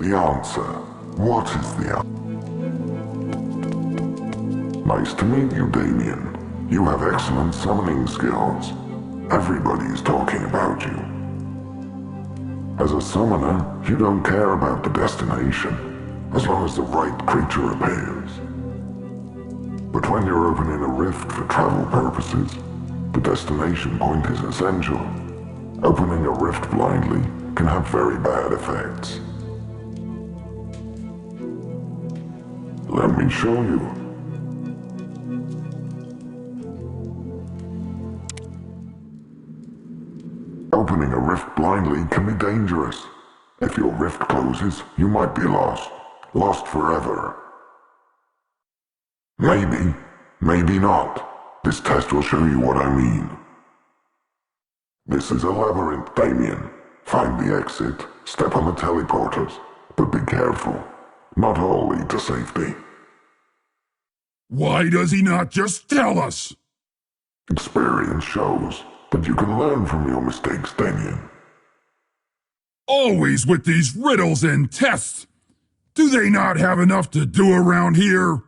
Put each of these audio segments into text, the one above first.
The answer. What is the answer? Nice to meet you, Damien. You have excellent summoning skills. Everybody's talking about you. As a summoner, you don't care about the destination, as long as the right creature appears. But when you're opening a rift for travel purposes, the destination point is essential. Opening a rift blindly can have very bad effects. Let me show you. Opening a rift blindly can be dangerous. If your rift closes, you might be lost. Lost forever. Maybe, maybe not. This test will show you what I mean. This is a labyrinth, Damien. Find the exit, step on the teleporters, but be careful. Not all lead to safety. Why does he not just tell us? Experience shows that you can learn from your mistakes, Damien. Always with these riddles and tests! Do they not have enough to do around here?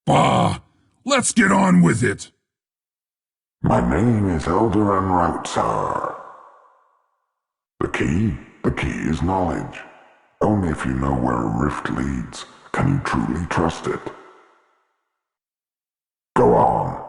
Bah! Let's get on with it! My name is Eldaran Routsar. The key is knowledge. Only if you know where a rift leads can you truly trust it. Go on.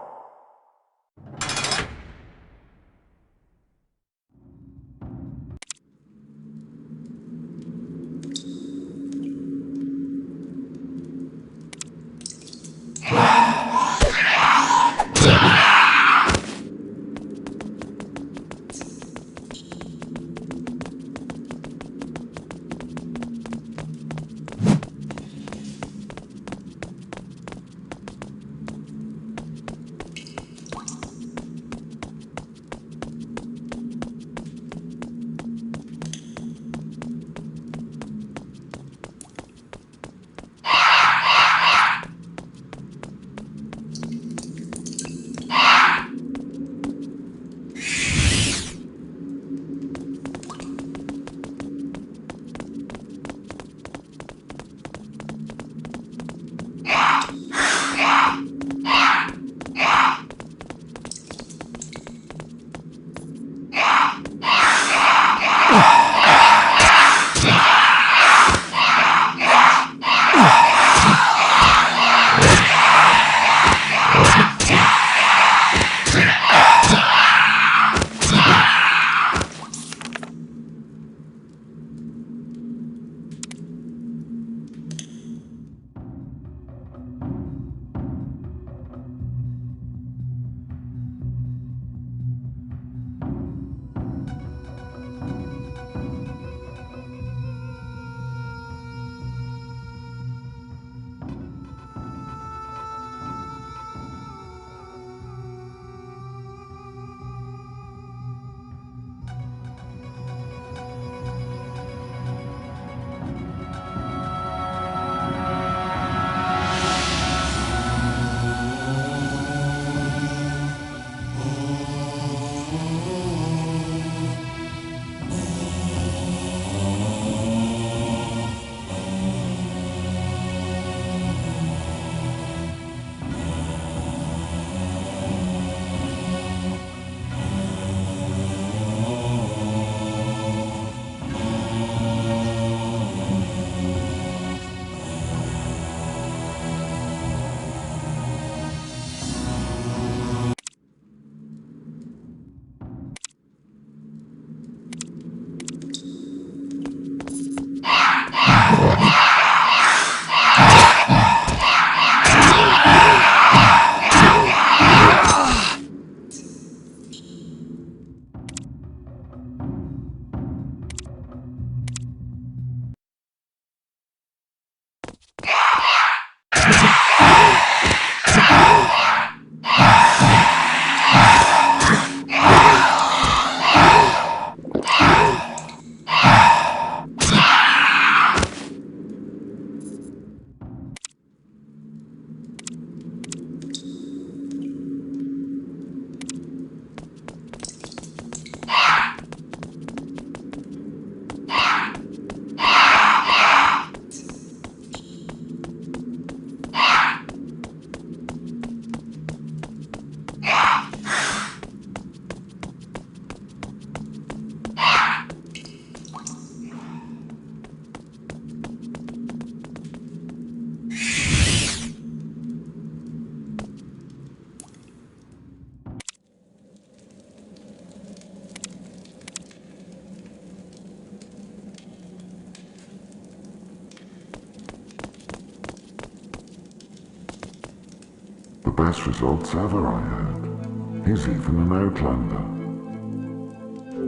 best results ever, I heard. He's even an Outlander.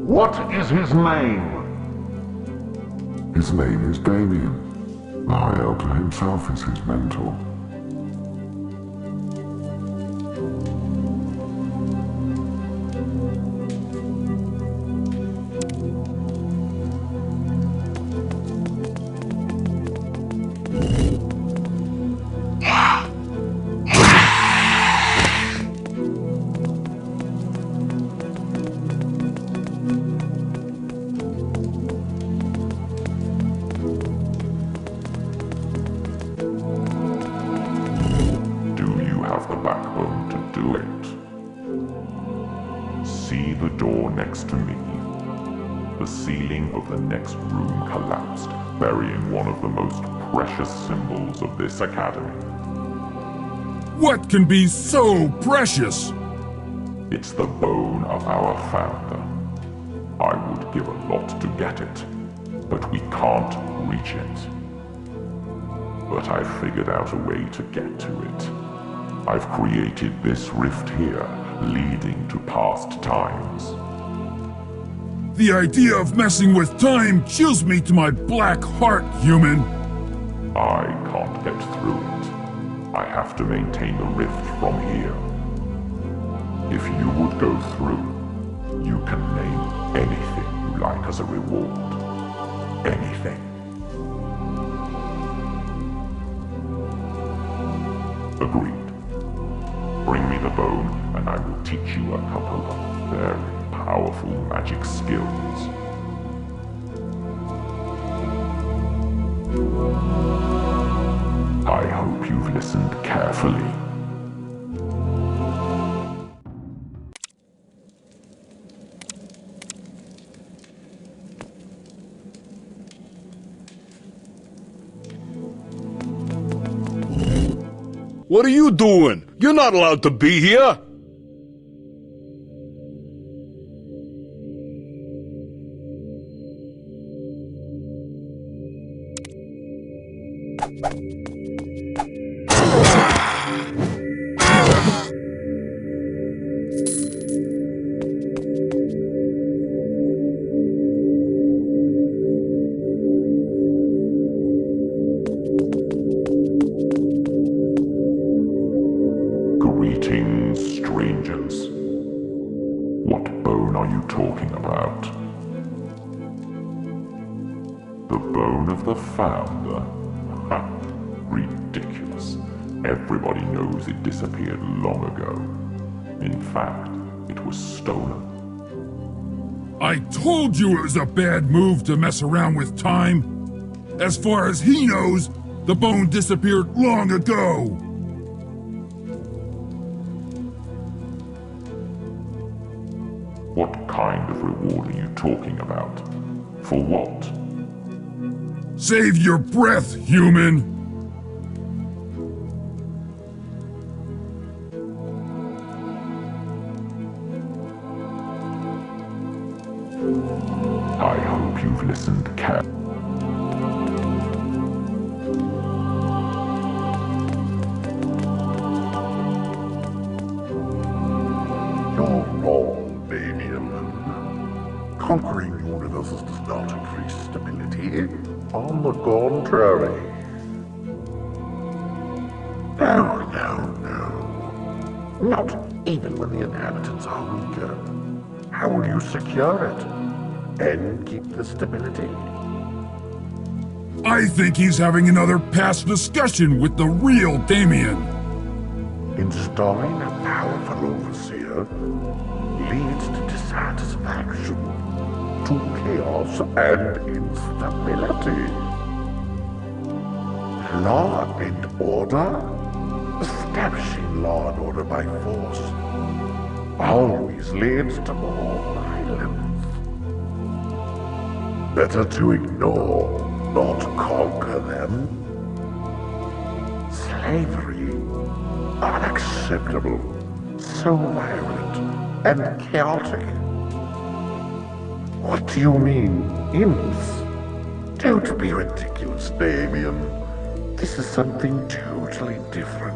What is his name? His name is Damien. The High Elder himself is his mentor. The backbone to do it. See the door next to me. The ceiling of the next room collapsed, burying one of the most precious symbols of this academy. What can be so precious? It's the bone of our founder. I would give a lot to get it, but we can't reach it. But I figured out a way to get to it. I've created this rift here, leading to past times. The idea of messing with time chills me to my black heart, human. I can't get through it. I have to maintain the rift from here. If you would go through, you can name anything you like as a reward. Anything. Agreed. Bring me the bone, and I will teach you a couple of very powerful magic skills. I hope you've listened carefully. What are you doing? You're not allowed to be here! Greetings, strangers. What bone are you talking about? The bone of the founder? Ha! Ridiculous. Everybody knows it disappeared long ago. In fact, it was stolen. I told you it was a bad move to mess around with time. As far as he knows, the bone disappeared long ago. What kind of reward are you talking about? For what? Save your breath, human! I hope you've listened carefully. You're wrong, Damien. Conquering universes does not increase stability. On the contrary. No. Not even when the inhabitants are weaker. How will you secure it? And keep the stability? I think he's having another past discussion with the real Damien. Installing a powerful overseer leads to dissatisfaction, to chaos and instability. Law and order? Establishing law and order by force always leads to more violence. Better to ignore, not conquer them. Slavery? Unacceptable. So violent and chaotic. What do you mean, imps? Don't be ridiculous, Damien. This is something totally different.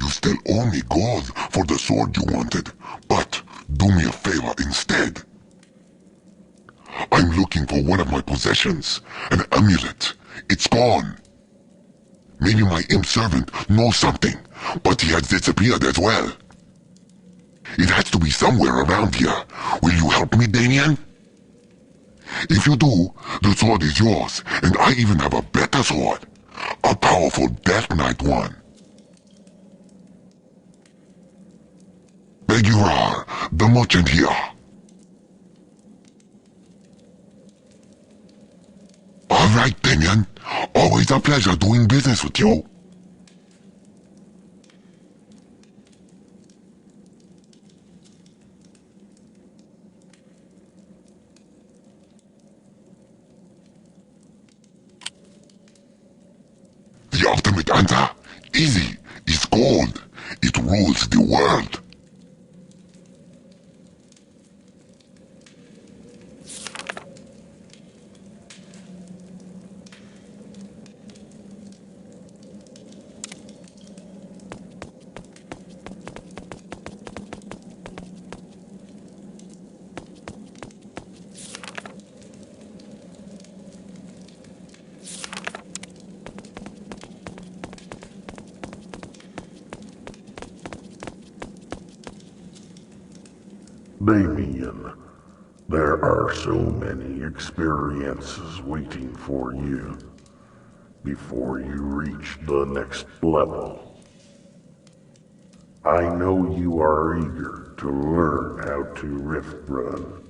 You still owe me gold for the sword you wanted, but do me a favor instead. I'm looking for one of my possessions, an amulet. It's gone. Maybe my imp servant knows something, but he has disappeared as well. It has to be somewhere around here. Will you help me, Damien? If you do, the sword is yours, and I even have a better sword. A powerful Death Knight one. Begurar, the merchant here. All right, Damien. Always a pleasure doing business with you. The ultimate answer? Easy. It's gold. It rules the world. Damien, there are so many experiences waiting for you before you reach the next level. I know you are eager to learn how to rift run,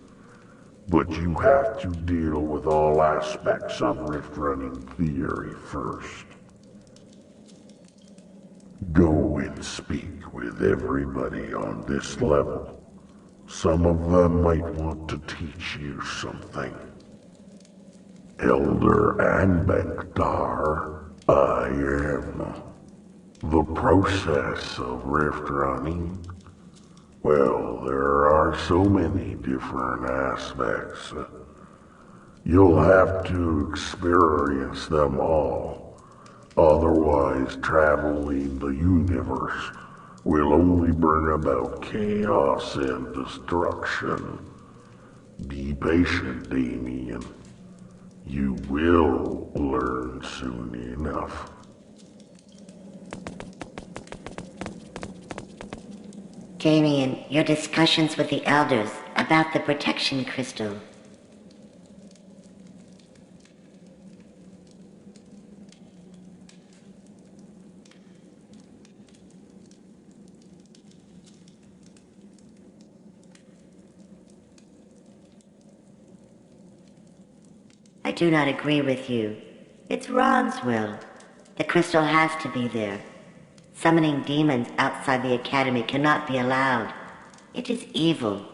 but you have to deal with all aspects of rift running theory first. Go and speak with everybody on this level. Some of them might want to teach you something. Elder Anbekdar, I am. The process of rift running, well, there are so many different aspects. You'll have to experience them all. Otherwise, traveling the universe will only bring about chaos and destruction. Be patient, Damien. You will learn soon enough. Damien, your discussions with the elders about the protection crystal. I do not agree with you. It's Ron's will. The crystal has to be there. Summoning demons outside the academy cannot be allowed. It is evil.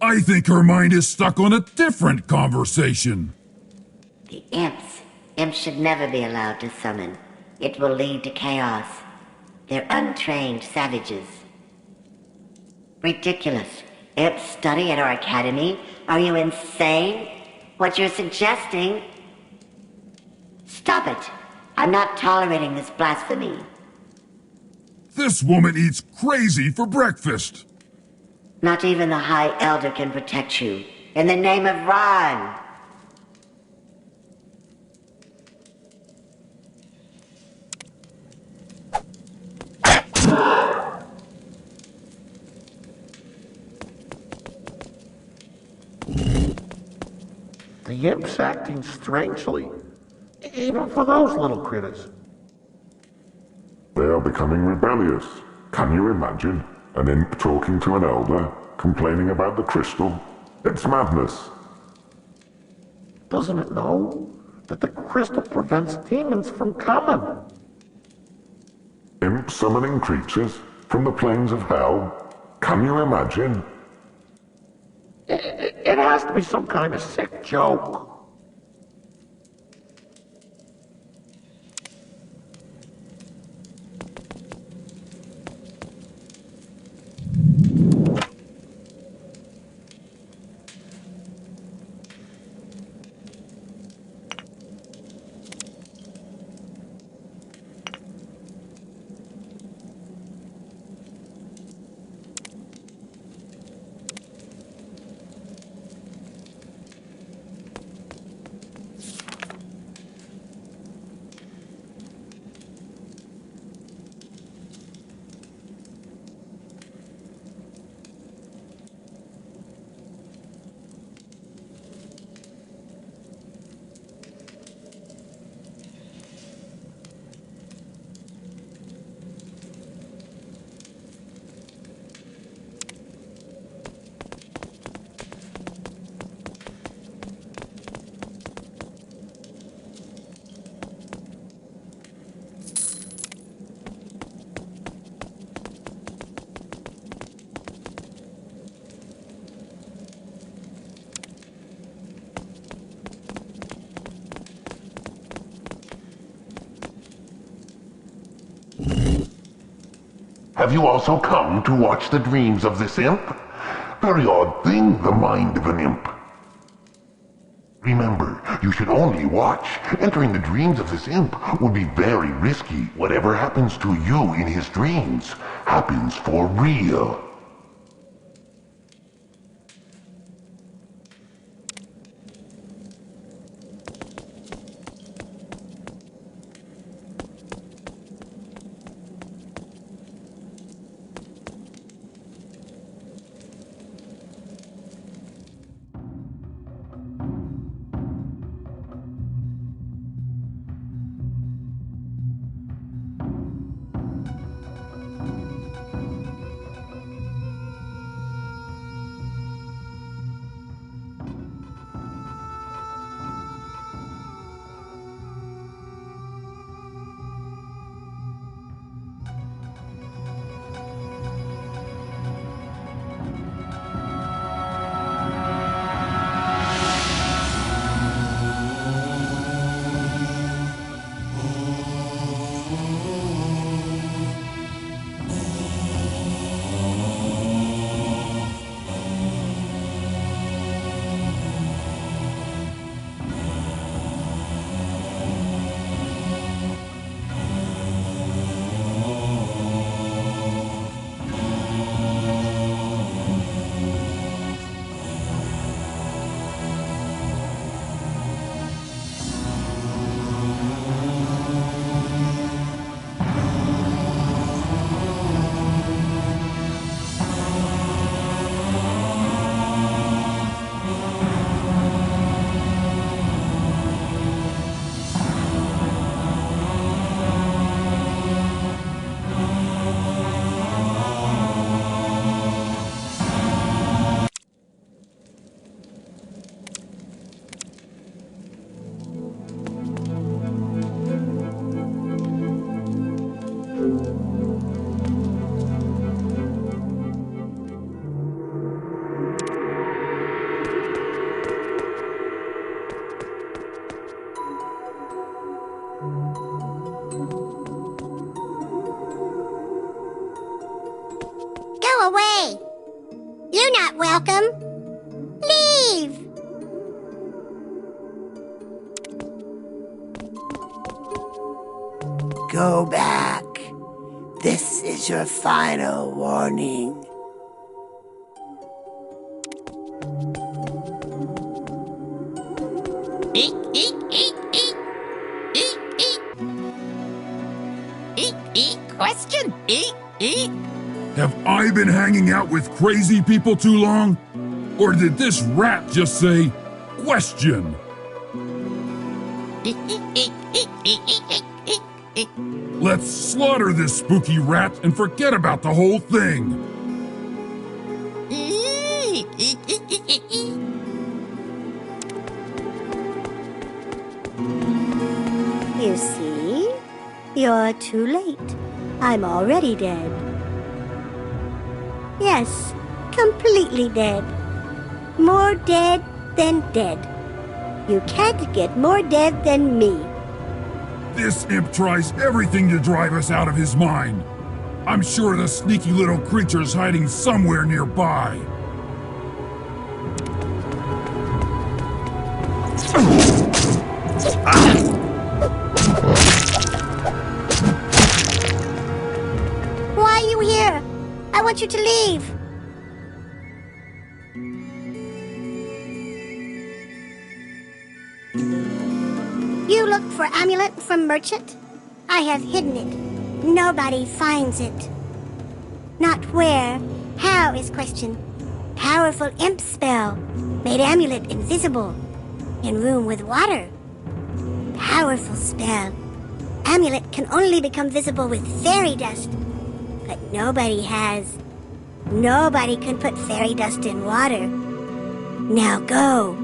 I think her mind is stuck on a different conversation. The imps. Imps should never be allowed to summon. It will lead to chaos. They're untrained savages. Ridiculous. Imps study at our academy? Are you insane? What you're suggesting? Stop it! I'm not tolerating this blasphemy. This woman eats crazy for breakfast. Not even the High Elder can protect you. In the name of Ron! The imp's acting strangely, even for those little critters. They are becoming rebellious. Can you imagine? An imp talking to an elder, complaining about the crystal? It's madness. Doesn't it know that the crystal prevents demons from coming? Imp summoning creatures from the plains of hell? Can you imagine? It has to be some kind of sick joke. Have you also come to watch the dreams of this imp? Very odd thing, the mind of an imp. Remember, you should only watch. Entering the dreams of this imp would be very risky. Whatever happens to you in his dreams happens for real. Go away! You're not welcome! Leave! Go back. This is your final warning. Eek, eek, eek, eek. Eek, eek. Eek, eek. Question? Eek, eek. Have I been hanging out with crazy people too long? Or did this rat just say, question? Eek, eek, eek, eek, eek, eek, eek, eek. Let's slaughter this spooky rat and forget about the whole thing. Eek, eek, eek, eek, eek, eek. You see? You're too late. I'm already dead. Yes, completely dead. More dead than dead. You can't get more dead than me. This imp tries everything to drive us out of his mind. I'm sure the sneaky little creature's hiding somewhere nearby. Why are you here? I want you to leave. You look for amulet from merchant? I have hidden it. Nobody finds it. Not where, how is question. Powerful imp spell. Made amulet invisible. In room with water. Powerful spell. Amulet can only become visible with fairy dust. But nobody has. Nobody can put fairy dust in water. Now go.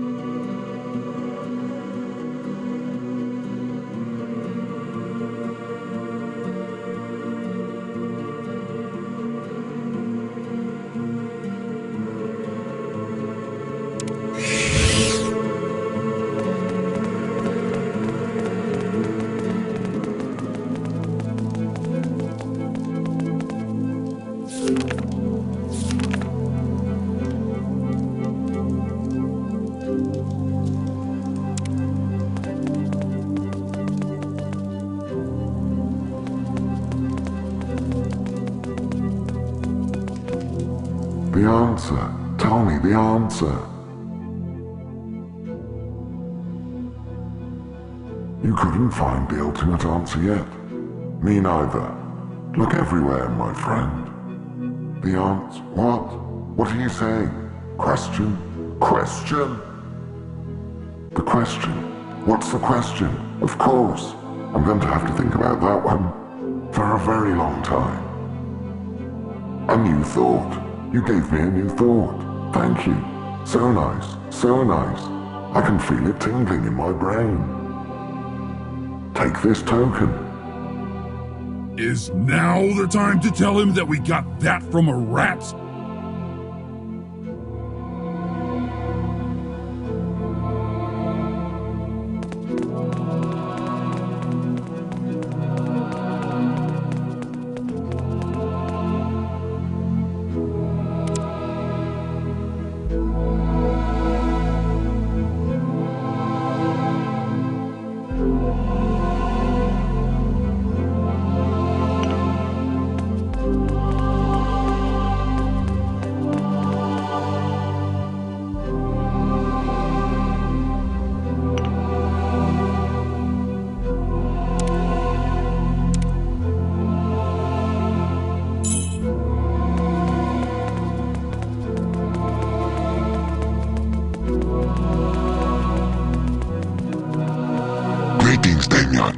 The answer. Tell me the answer. You couldn't find the ultimate answer yet. Me neither. Look everywhere, my friend. The answer. What? What are you saying? Question? Question? The question. What's the question? Of course. I'm going to have to think about that one for a very long time. A new thought. You gave me a new thought. Thank you. So nice. So nice. I can feel it tingling in my brain. Take this token. Is now the time to tell him that we got that from a rat? Greetings, Damien.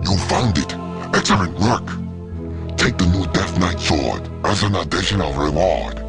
You found it. Excellent work. Take the new Death Knight sword as an additional reward.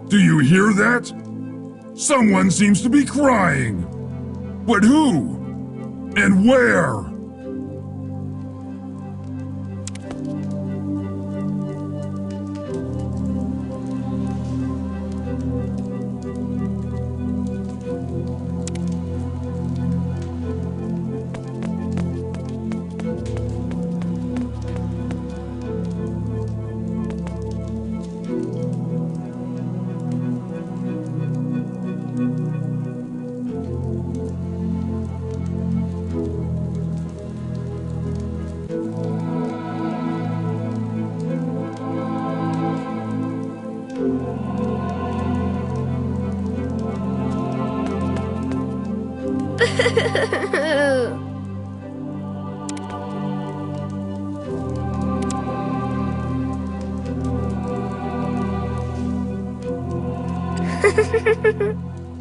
Do you hear that? Someone seems to be crying. But who? And where?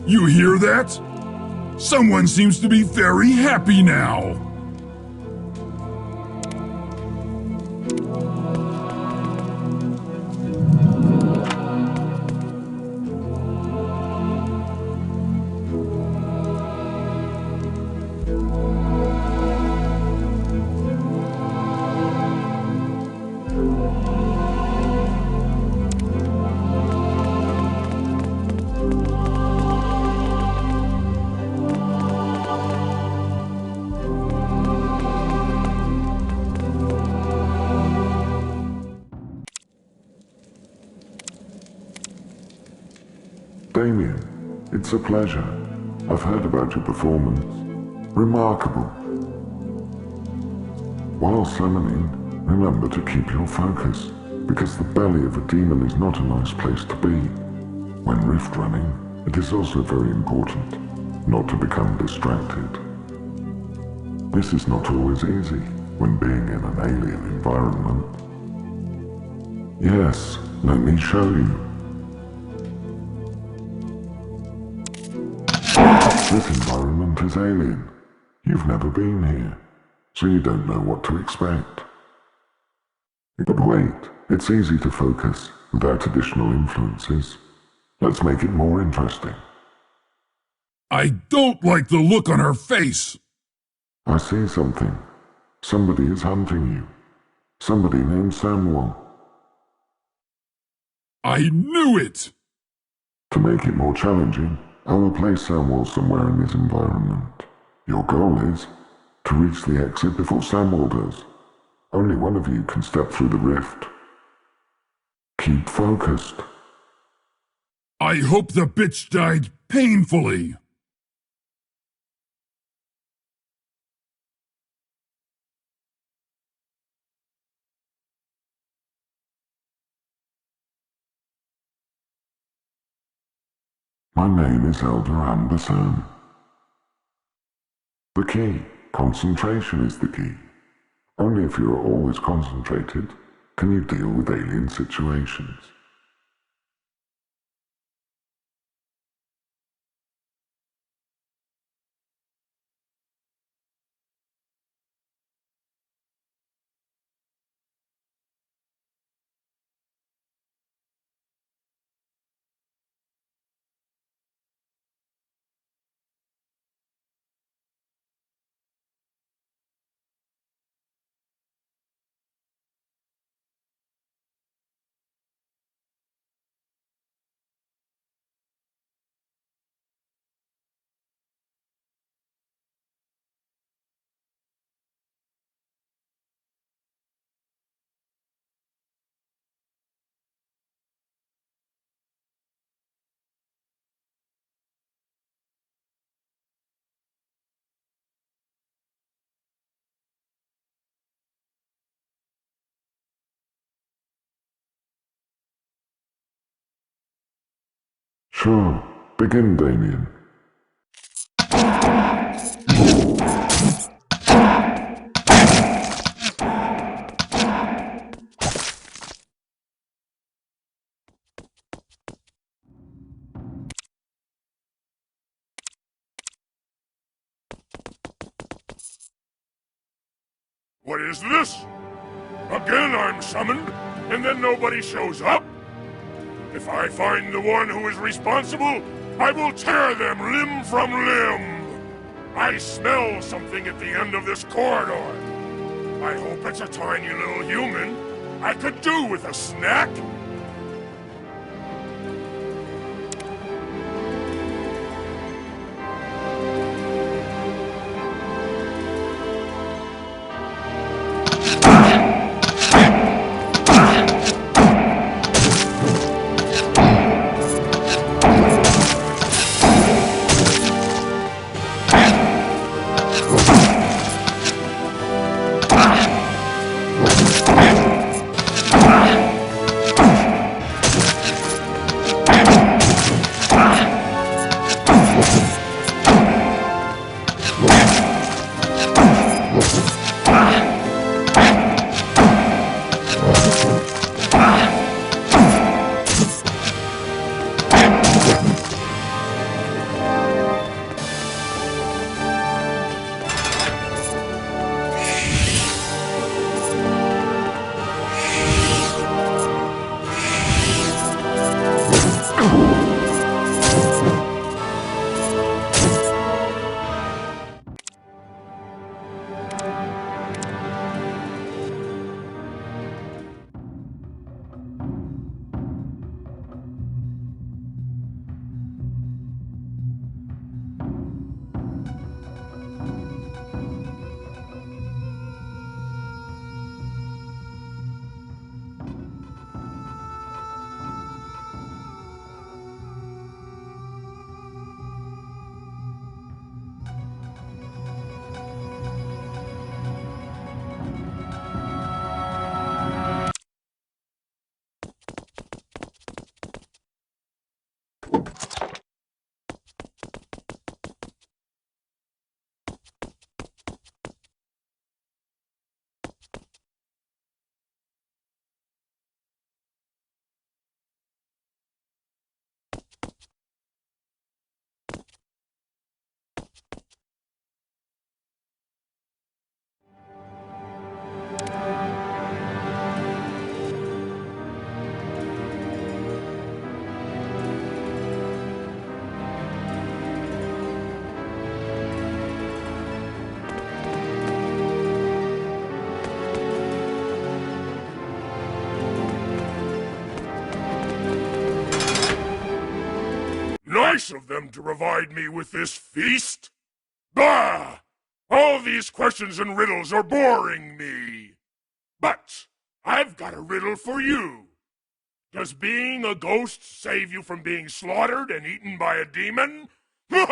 You hear that? Someone seems to be very happy now. Damien, it's a pleasure. I've heard about your performance. Remarkable. While summoning, remember to keep your focus, because the belly of a demon is not a nice place to be. When rift running, it is also very important not to become distracted. This is not always easy. when being in an alien environment. Yes, let me show you. This environment is alien. You've never been here, so you don't know what to expect. But wait, it's easy to focus without additional influences. Let's make it more interesting. I don't like the look on her face. I see something. Somebody is hunting you. Somebody named Samuel. I knew it! To make it more challenging, I will place Samuel somewhere in this environment. Your goal is to reach the exit before Samuel does. Only one of you can step through the rift. Keep focused. I hope the bitch died painfully. My name is Elder Ambersan. The key. Concentration is the key. Only if you are always concentrated can you deal with alien situations. Sure. Begin, Damien. What is this? Again I'm summoned, and then nobody shows up? If I find the one who is responsible, I will tear them limb from limb! I smell something at the end of this corridor. I hope it's a tiny little human. I could do with a snack. Nice of them to provide me with this feast. Bah! All these questions and riddles are boring me. But I've got a riddle for you. Does being a ghost save you from being slaughtered and eaten by a demon? Now,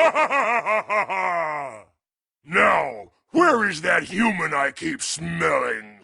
where is that human I keep smelling?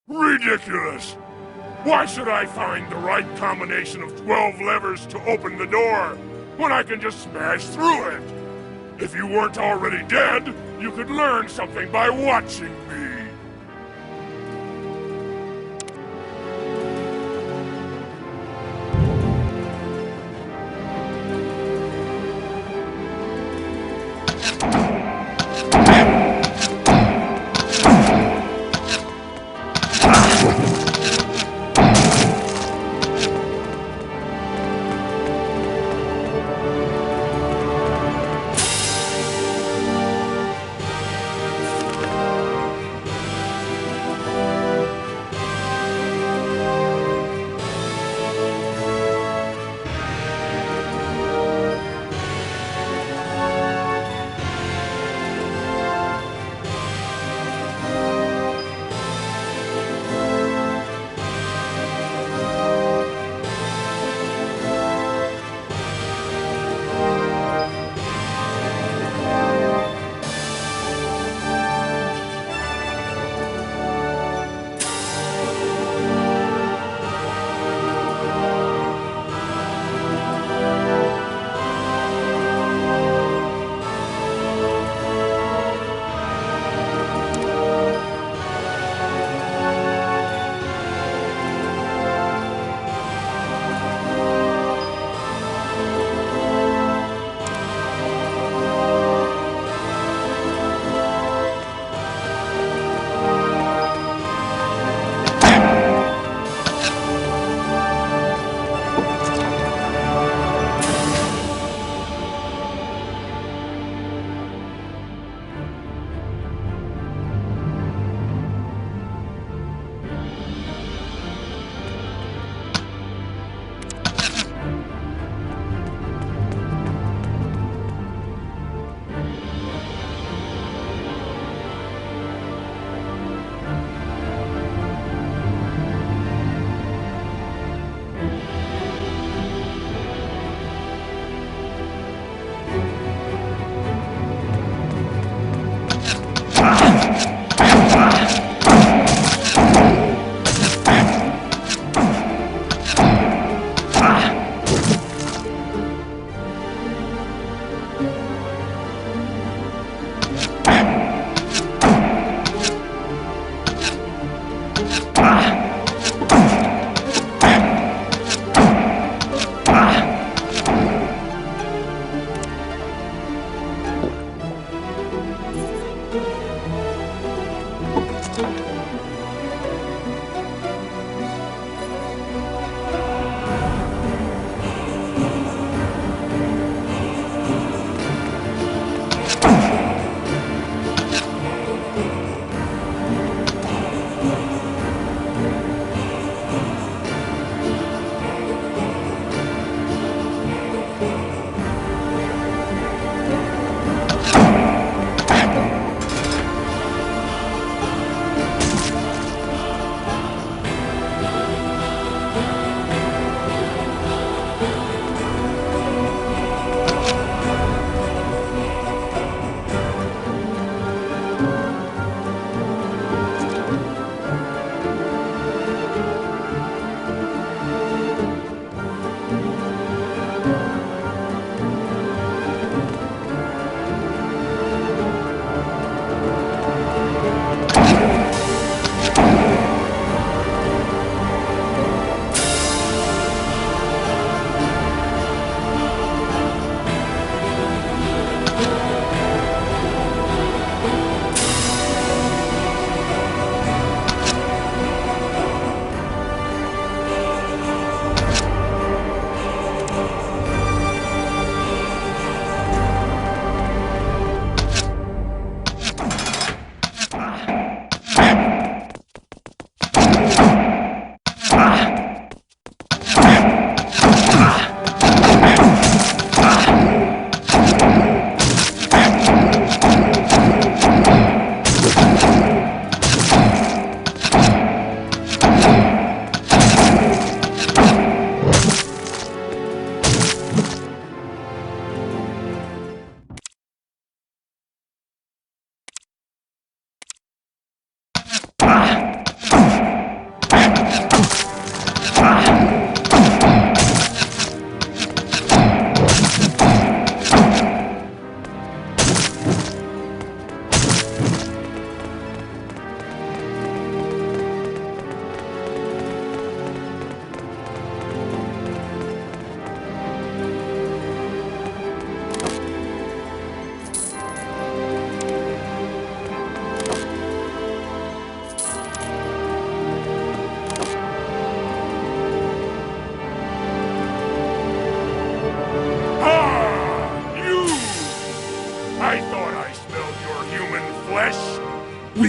Ridiculous! Why should I find the right combination of 12 levers to open the door, when I can just smash through it? If you weren't already dead, you could learn something by watching me.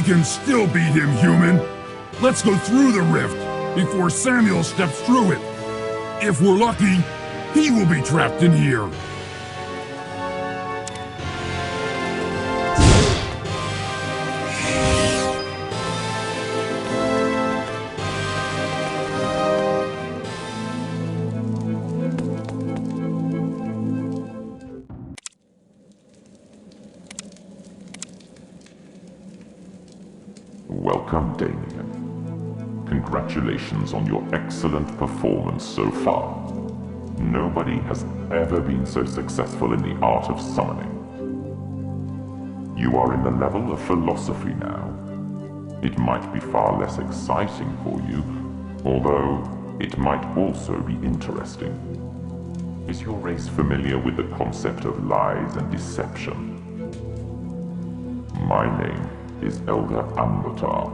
can still beat him, human. Let's go through the rift before Samuel steps through it. If we're lucky, he will be trapped in here. Welcome, Damien. Congratulations on your excellent performance so far. Nobody has ever been so successful in the art of summoning. You are in the level of philosophy now. It might be far less exciting for you, although it might also be interesting. Is your race familiar with the concept of lies and deception? My name is Elder Anbatar.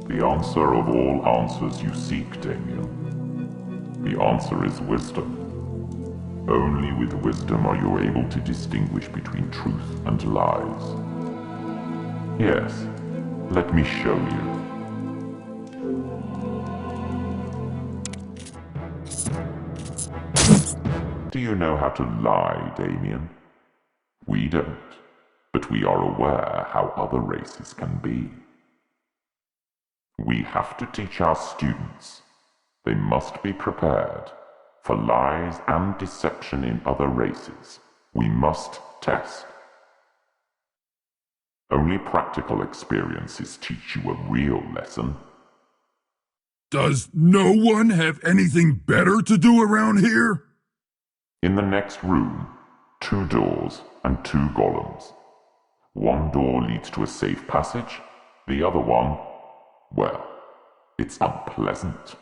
The answer of all answers you seek, Damien. The answer is wisdom. Only with wisdom are you able to distinguish between truth and lies. Yes, let me show you. Do you know how to lie, Damien? We don't. But we are aware how other races can be. We have to teach our students. They must be prepared for lies and deception in other races. We must test. Only practical experiences teach you a real lesson. Does no one have anything better to do around here? In the next room, 2 doors and 2 golems. One door leads to a safe passage, the other one, well, it's unpleasant.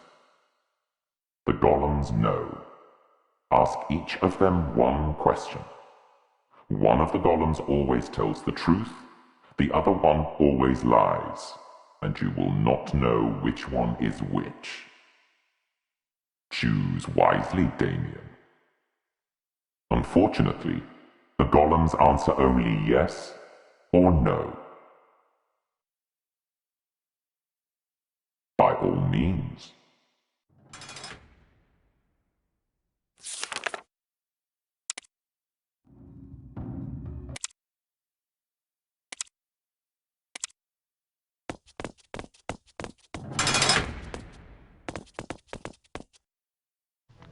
The golems know. Ask each of them one question. One of the golems always tells the truth, the other one always lies, and you will not know which one is which. Choose wisely, Damien. Unfortunately, the golems answer only yes or no. By all means.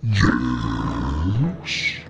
Yes?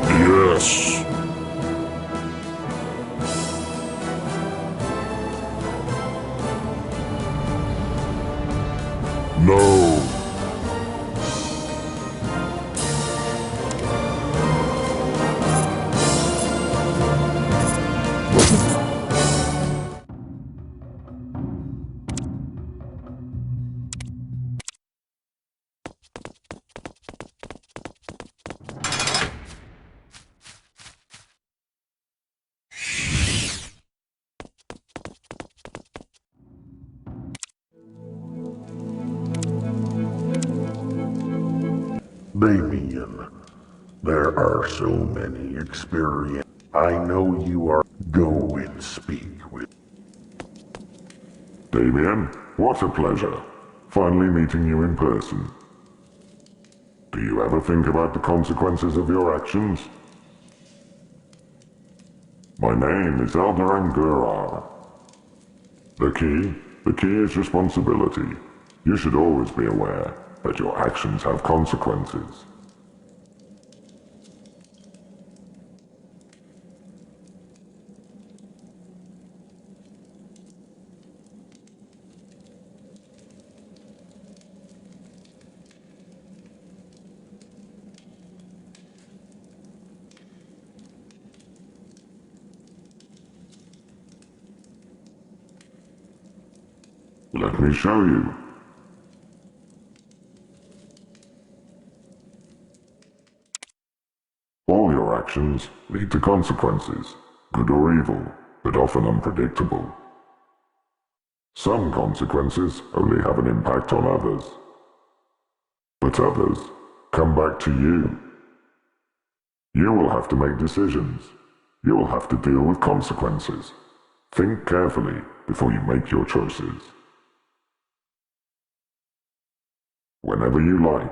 Yes. No. Damien, there are so many experiences. I know you are. Go and speak with. Damien, what a pleasure. Finally meeting you in person. Do you ever think about the consequences of your actions? My name is Elder Angurar. The key is responsibility. You should always be aware that your actions have consequences. Let me show you. All your actions lead to consequences, good or evil, but often unpredictable. Some consequences only have an impact on others, but others come back to you. You will have to make decisions. You will have to deal with consequences. Think carefully before you make your choices. Whenever you like.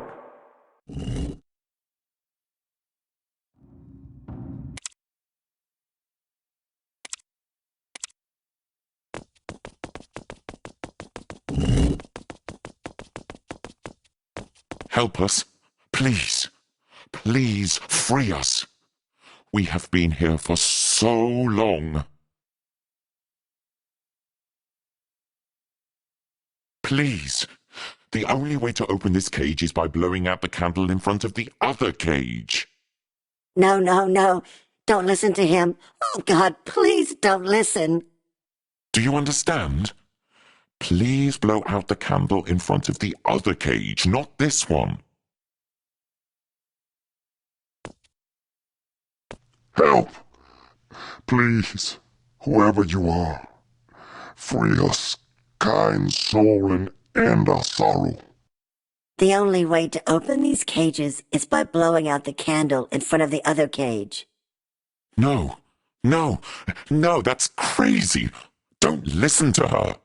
Help us. Please. Please free us. We have been here for so long. Please. The only way to open this cage is by blowing out the candle in front of the other cage. No, no, no. Don't listen to him. Oh, God, please don't listen. Do you understand? Please blow out the candle in front of the other cage, not this one. Help! Please, whoever you are, free us, kind soul, and end our sorrow. The only way to open these cages is by blowing out the candle in front of the other cage. No, no, no, that's crazy. Don't listen to her.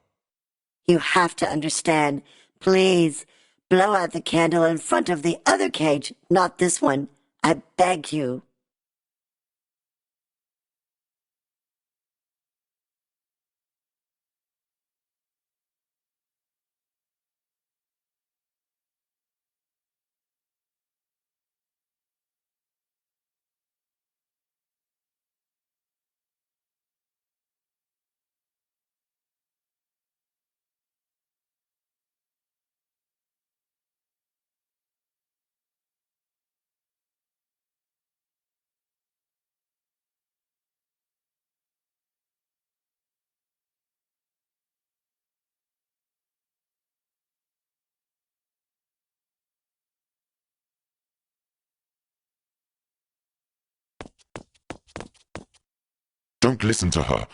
You have to understand. Please, blow out the candle in front of the other cage, not this one. I beg you. Don't listen to her.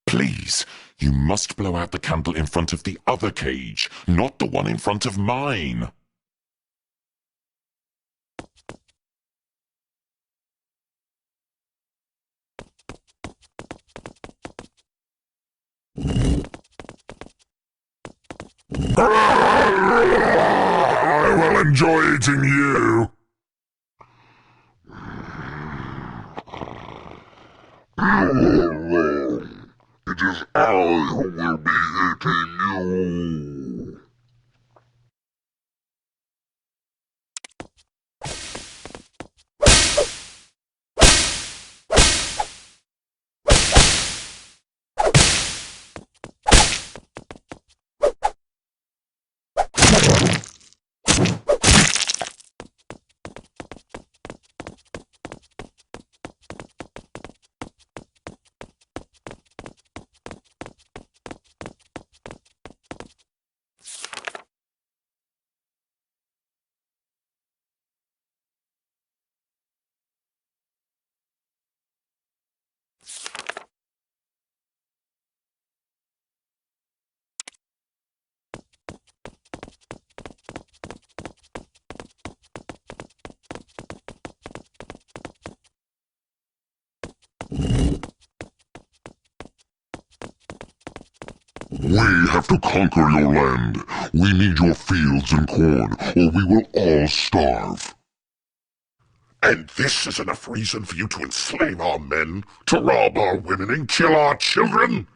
Please, you must blow out the candle in front of the other cage, not the one in front of mine. I will enjoy eating you. It is I who will be eating you. We have to conquer your land. We need your fields and corn, or we will all starve. And this is enough reason for you to enslave our men, to rob our women and kill our children?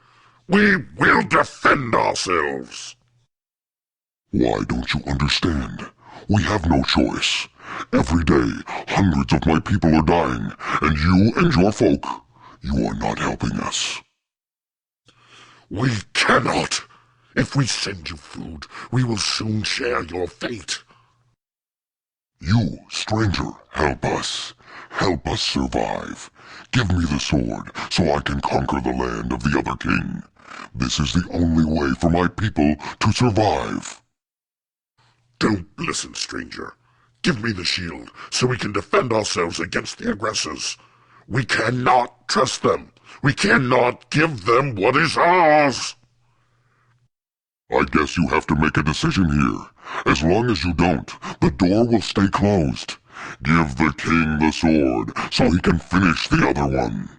We will defend ourselves. Why don't you understand? We have no choice. Every day, hundreds of my people are dying, and you and your folk, you are not helping us. We cannot! If we send you food, we will soon share your fate. You, stranger, help us. Help us survive. Give me the sword, so I can conquer the land of the other king. This is the only way for my people to survive. Don't listen, stranger. Give me the shield, so we can defend ourselves against the aggressors. We cannot trust them. We cannot give them what is ours. I guess you have to make a decision here. As long as you don't, the door will stay closed. Give the king the sword, so he can finish the other one.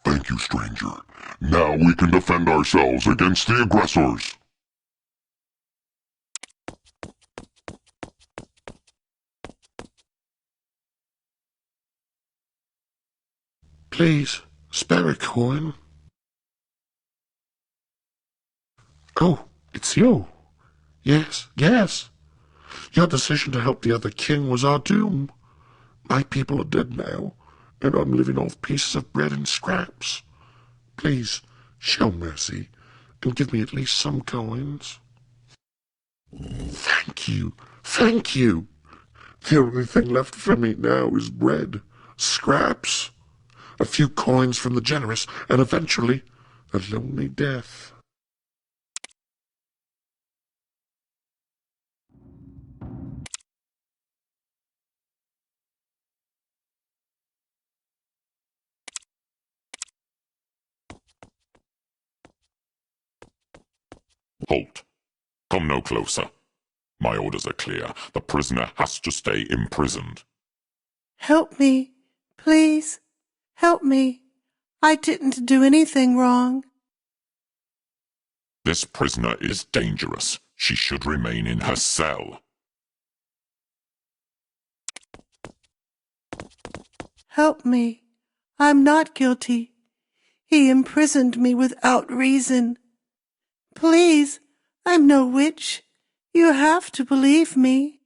Thank you, stranger. Now we can defend ourselves against the aggressors. Please, spare a coin. Oh, it's you. Yes, yes. Your decision to help the other king was our doom. My people are dead now, and I'm living off pieces of bread and scraps. Please, show mercy, and give me at least some coins. Thank you, thank you. The only thing left for me now is bread, scraps, a few coins from the generous, and eventually a lonely death. Halt. Come no closer. My orders are clear. The prisoner has to stay imprisoned. Help me, please. Help me. I didn't do anything wrong. This prisoner is dangerous. She should remain in her cell. Help me. I'm not guilty. He imprisoned me without reason. Please, I'm no witch. You have to believe me.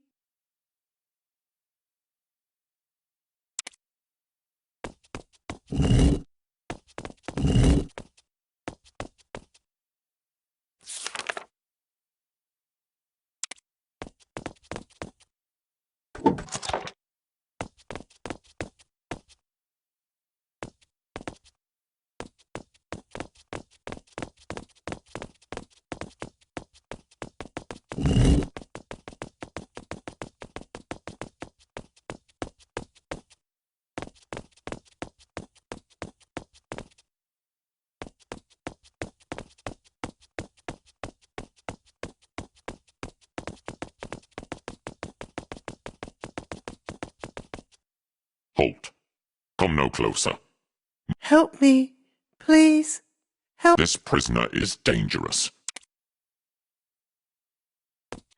Halt. Come no closer. Help me, please. Help. This prisoner is dangerous.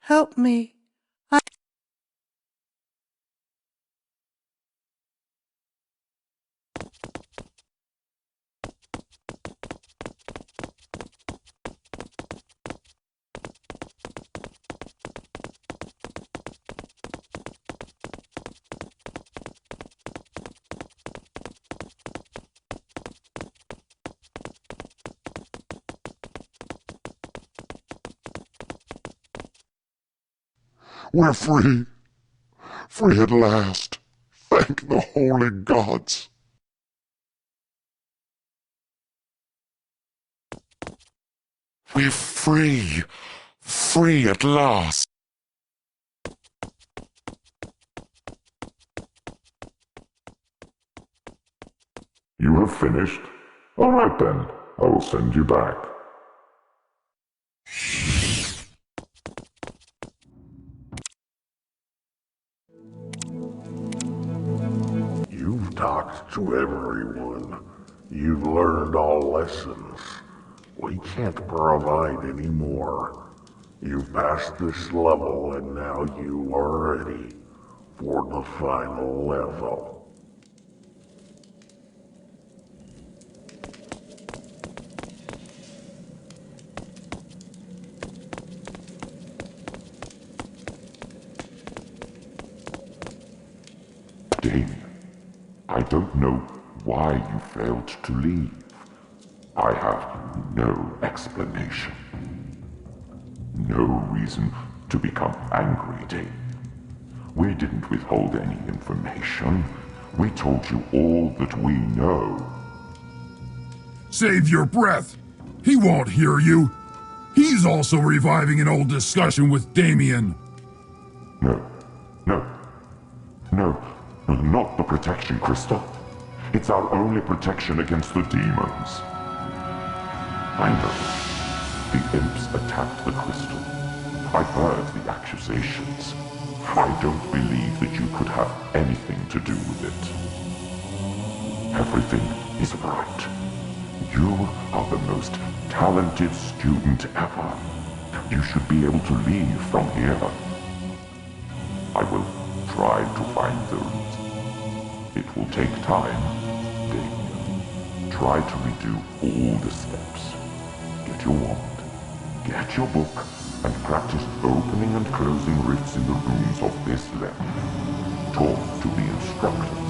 Help me. We're free. Free at last. Thank the holy gods. We're free. Free at last. You have finished? All right then. I will send you back. You've talked to everyone. You've learned all lessons. We can't provide any more. You've passed this level and now you are ready for the final level. Damien, I don't know why you failed to leave. I have no explanation. No reason to become angry, Dave. We didn't withhold any information. We told you all that we know. Save your breath! He won't hear you! He's also reviving an old discussion with Damien. No, not the protection crystal. It's our only protection against the demons. I know. The imps attacked the crystal. I've heard the accusations. I don't believe that you could have anything to do with it. Everything is right. You are the most talented student ever. You should be able to leave from here. I will try to find the route. It will take time, Damien. Try to redo all the steps. Get your wand, get your book, and practice opening and closing rifts in the rooms of this level. Talk to the instructors.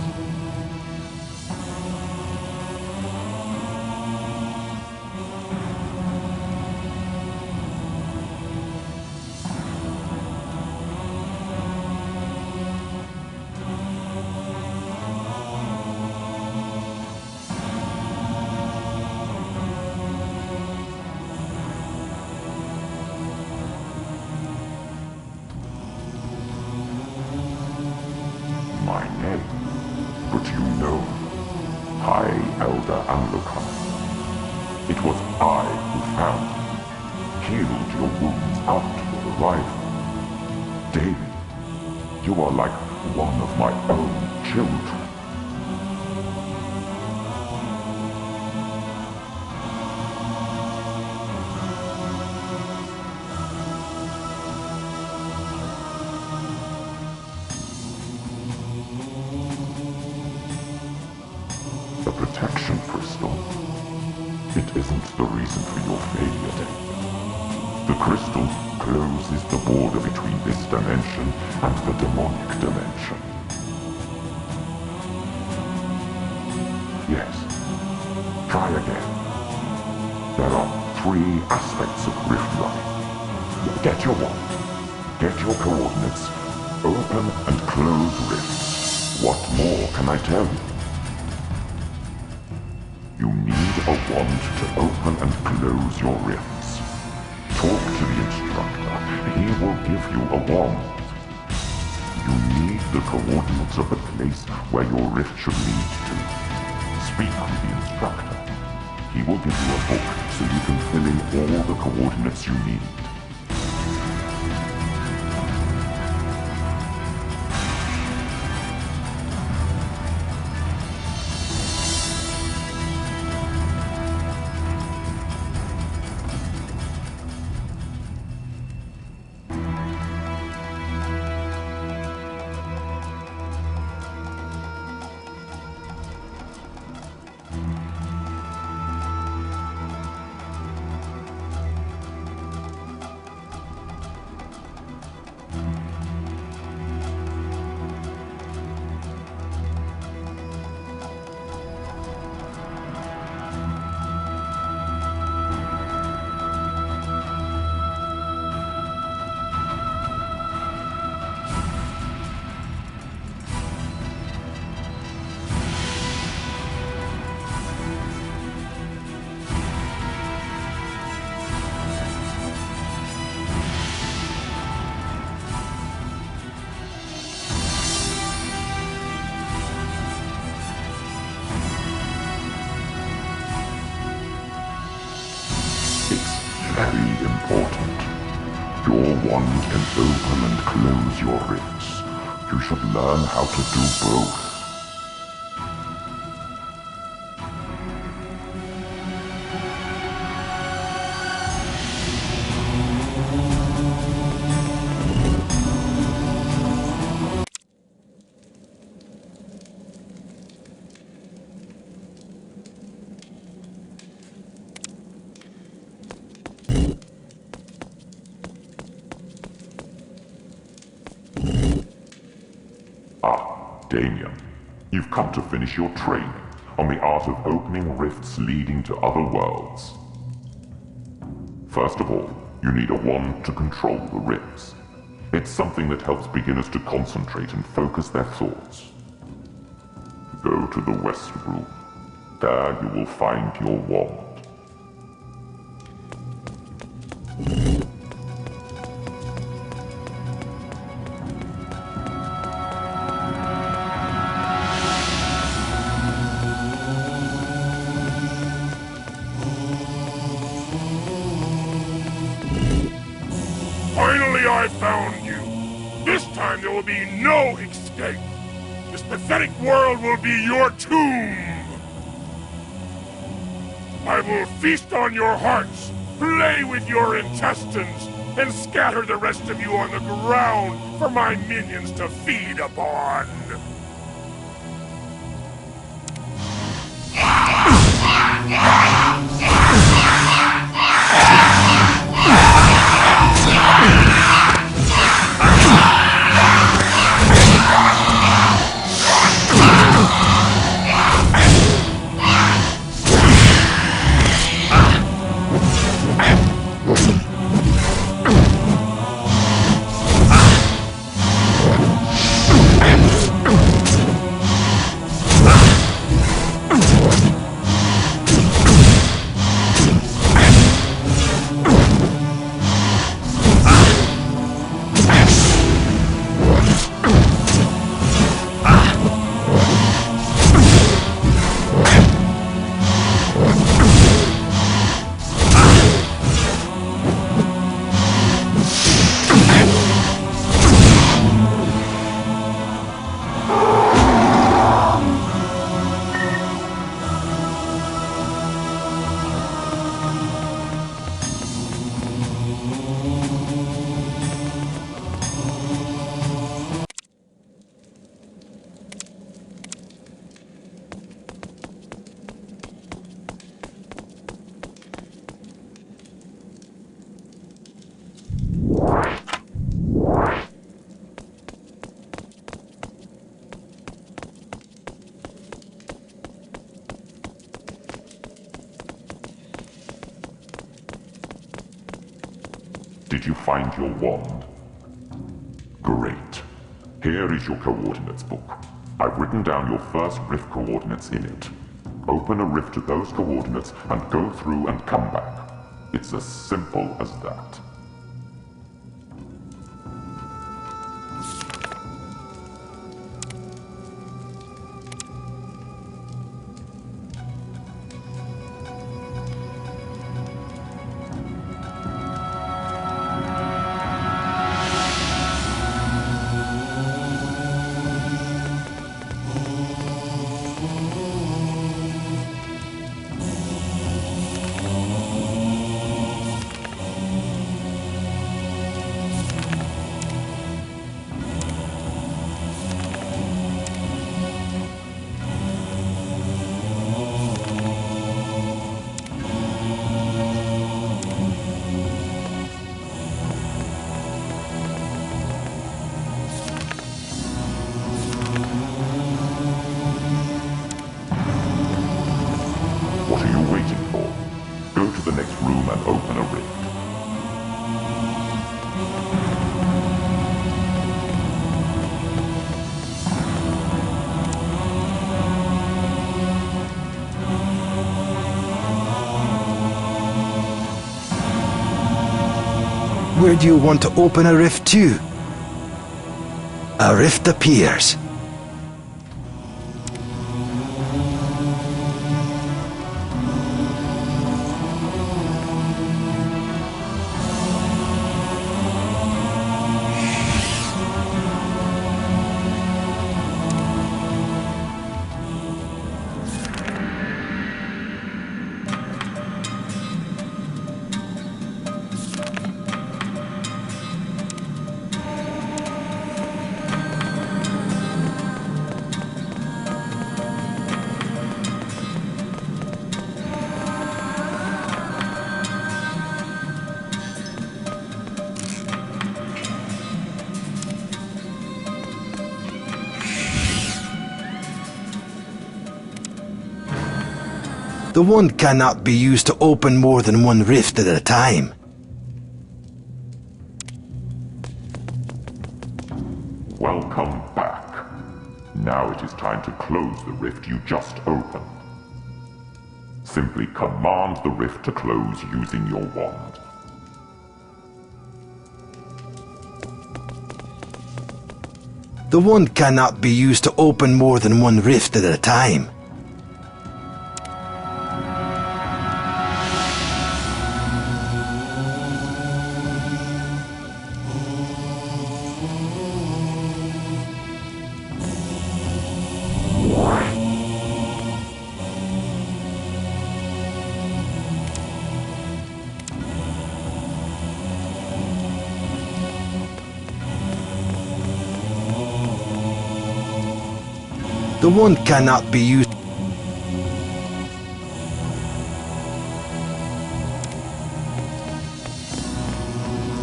Open and close your rifts. You should learn how to do both. Damien, you've come to finish your training on the art of opening rifts leading to other worlds. First of all, you need a wand to control the rifts. It's something that helps beginners to concentrate and focus their thoughts. Go to the west room. There you will find your wand. Finally, I found you. This time there will be no escape. This pathetic world will be your tomb. I will feast on your hearts, play with your intestines, and scatter the rest of you on the ground for my minions to feed upon. Did you find your wand? Great. Here is your coordinates book. I've written down your first rift coordinates in it. Open a rift to those coordinates and go through and come back. It's as simple as that. What are you waiting for? Go to the next room and open a rift. Where do you want to open a rift to? A rift appears. The wand cannot be used to open more than one rift at a time. Now it is time to close the rift you just opened. Simply command the rift to close using your wand. The wand cannot be used to open more than one rift at a time. The wand cannot be used.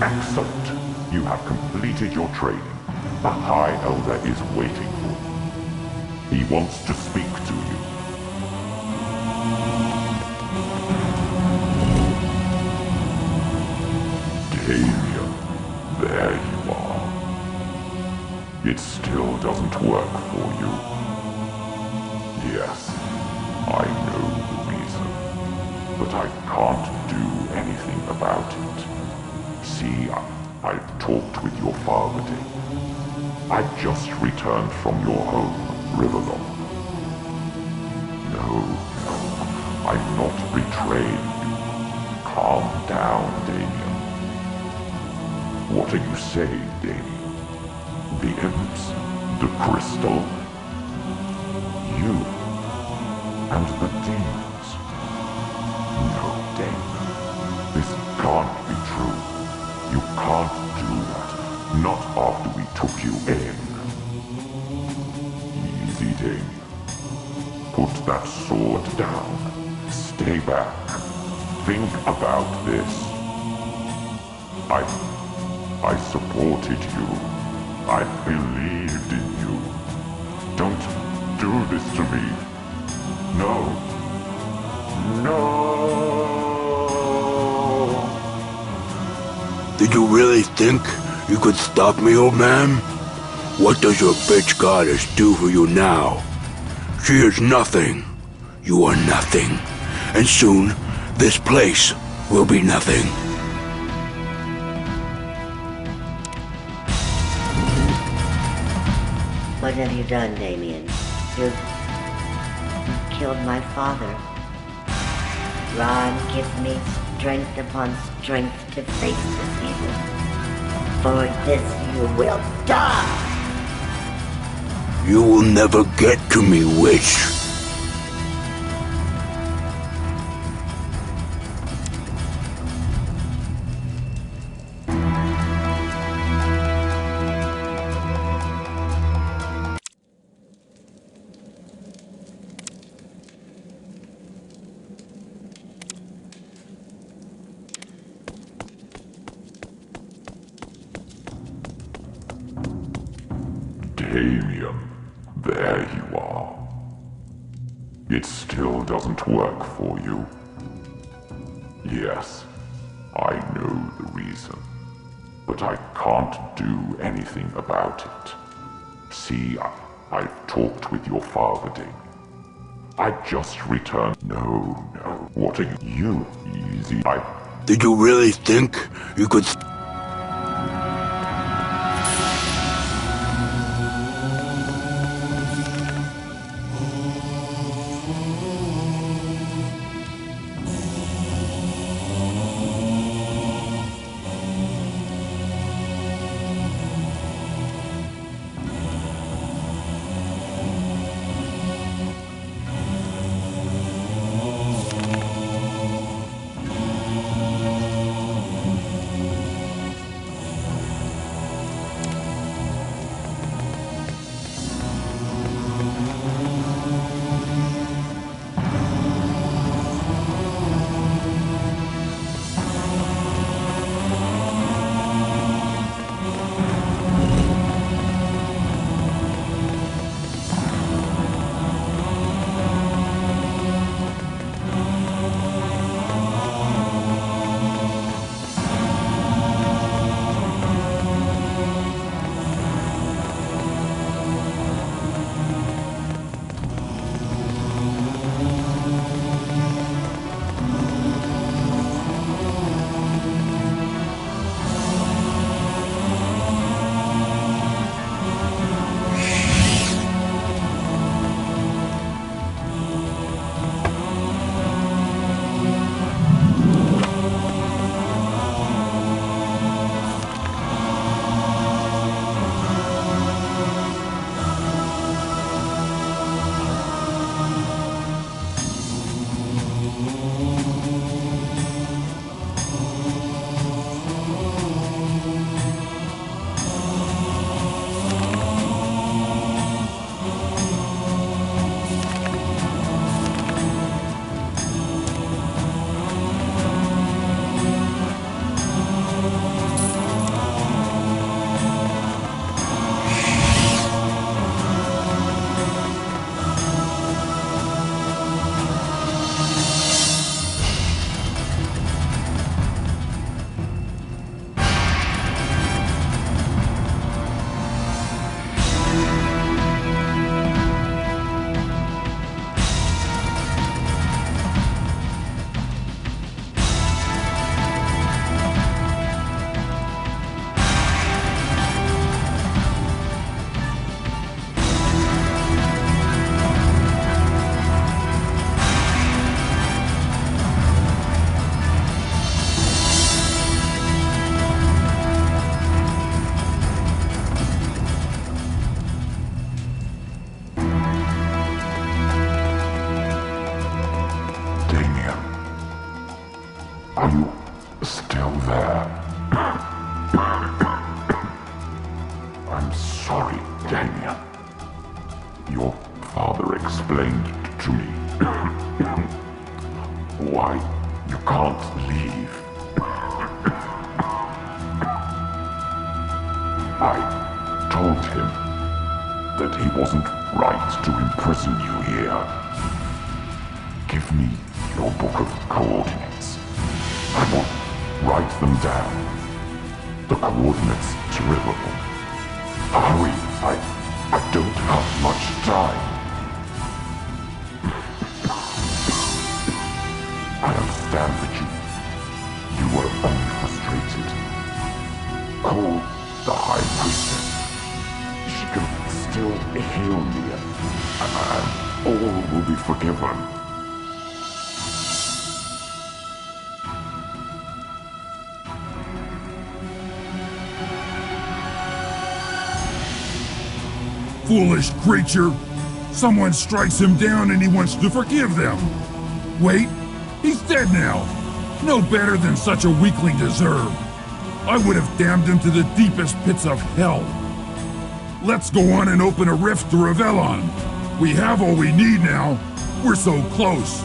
Excellent. You have completed your training. The High Elder is waiting for you. He wants to speak to you. Damien, there you are. It still doesn't work for you. Yes, I know the reason, but I can't do anything about it. See, I've talked with your father, Damien. I just returned from your home, Riverlock. No, I'm not betraying you. Calm down, Damien. What are you saying, Damien? The imps? The crystal? You and the demons. No, Damien. This can't be true. You can't do that. Not after we took you in. Easy, Damien. Put that sword down. Stay back. Think about this. I supported you. I believed in you. Don't do this to me. No. No. Did you really think you could stop me, old man? What does your bitch goddess do for you now? She is nothing. You are nothing. And soon, this place will be nothing. What have you done, Damien? You've killed my father. Ron gives me strength upon strength to face this evil. For this you will die! You will never get to me, witch. Damien, there you are. It still doesn't work for you. Yes, I know the reason, but I can't do anything about it. See, I've talked with your father, Damien. I just returned. No. What are you? Easy. Did you really think you could... Are you still there? I'm sorry, Damien. Your father explained to me why you can't leave. I told him that he wasn't right to imprison you here. Give me your book of coordinates. I will write them down. The coordinates to Riverpool. Hurry, I don't have much time. I understand that you were only frustrated. Call the High Priestess. She can still heal me, and all will be forgiven. Foolish creature! Someone strikes him down and he wants to forgive them. Wait, he's dead now. No better than such a weakling deserved. I would have damned him to the deepest pits of hell. Let's go on and open a rift to Revelon. We have all we need now. We're so close.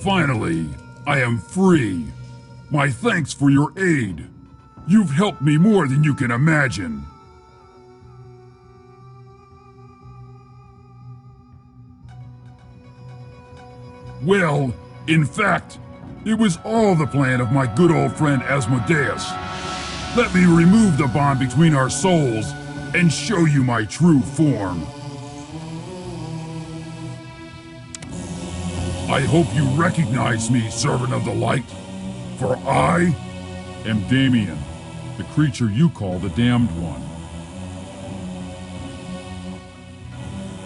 Finally, I am free. My thanks for your aid. You've helped me more than you can imagine. Well, in fact, it was all the plan of my good old friend Asmodeus. Let me remove the bond between our souls and show you my true form. I hope you recognize me, Servant of the Light, for I am Damien, the creature you call the Damned One.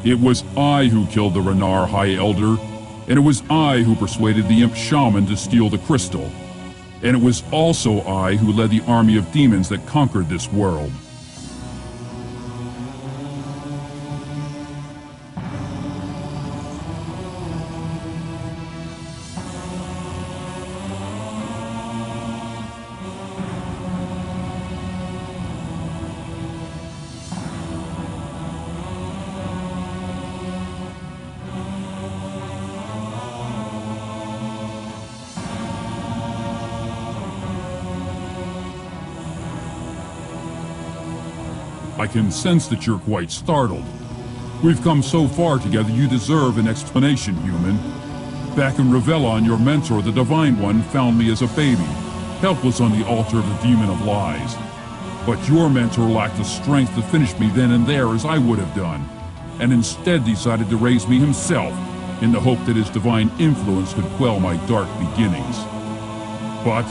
It was I who killed the Renar High Elder, and it was I who persuaded the Imp Shaman to steal the crystal, and it was also I who led the army of demons that conquered this world. I can sense that you're quite startled. We've come so far together, you deserve an explanation, human. Back in Revelon, your mentor, the Divine One, found me as a baby. helpless on the altar of the demon of lies. But your mentor lacked the strength to finish me then and there as I would have done, and instead decided to raise me himself in the hope that his divine influence could quell my dark beginnings. But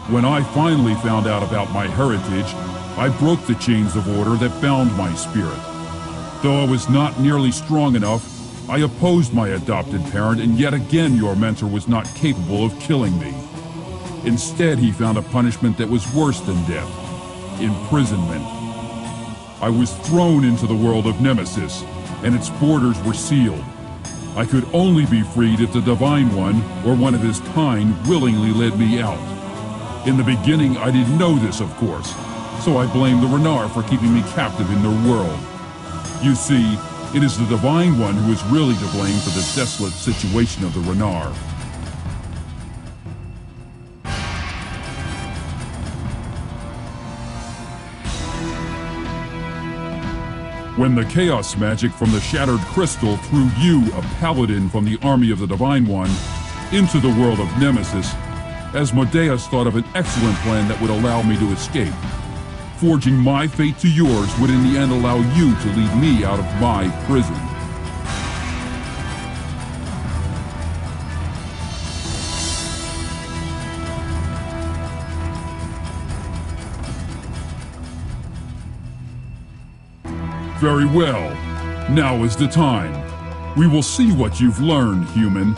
when I finally found out about my heritage, I broke the chains of order that bound my spirit. Though I was not nearly strong enough, I opposed my adopted parent, and yet again your mentor was not capable of killing me. Instead, he found a punishment that was worse than death: imprisonment. I was thrown into the world of Nemesis, and its borders were sealed. I could only be freed if the Divine One, or one of his kind, willingly led me out. In the beginning, I didn't know this, of course, so I blamed the Renar for keeping me captive in their world. You see, it is the Divine One who is really to blame for the desolate situation of the Renar. When the chaos magic from the shattered crystal threw you, a paladin from the army of the Divine One, into the world of Nemesis, Asmodeus thought of an excellent plan that would allow me to escape. Forging my fate to yours would in the end allow you to lead me out of my prison. Very well. Now is the time. We will see what you've learned, human.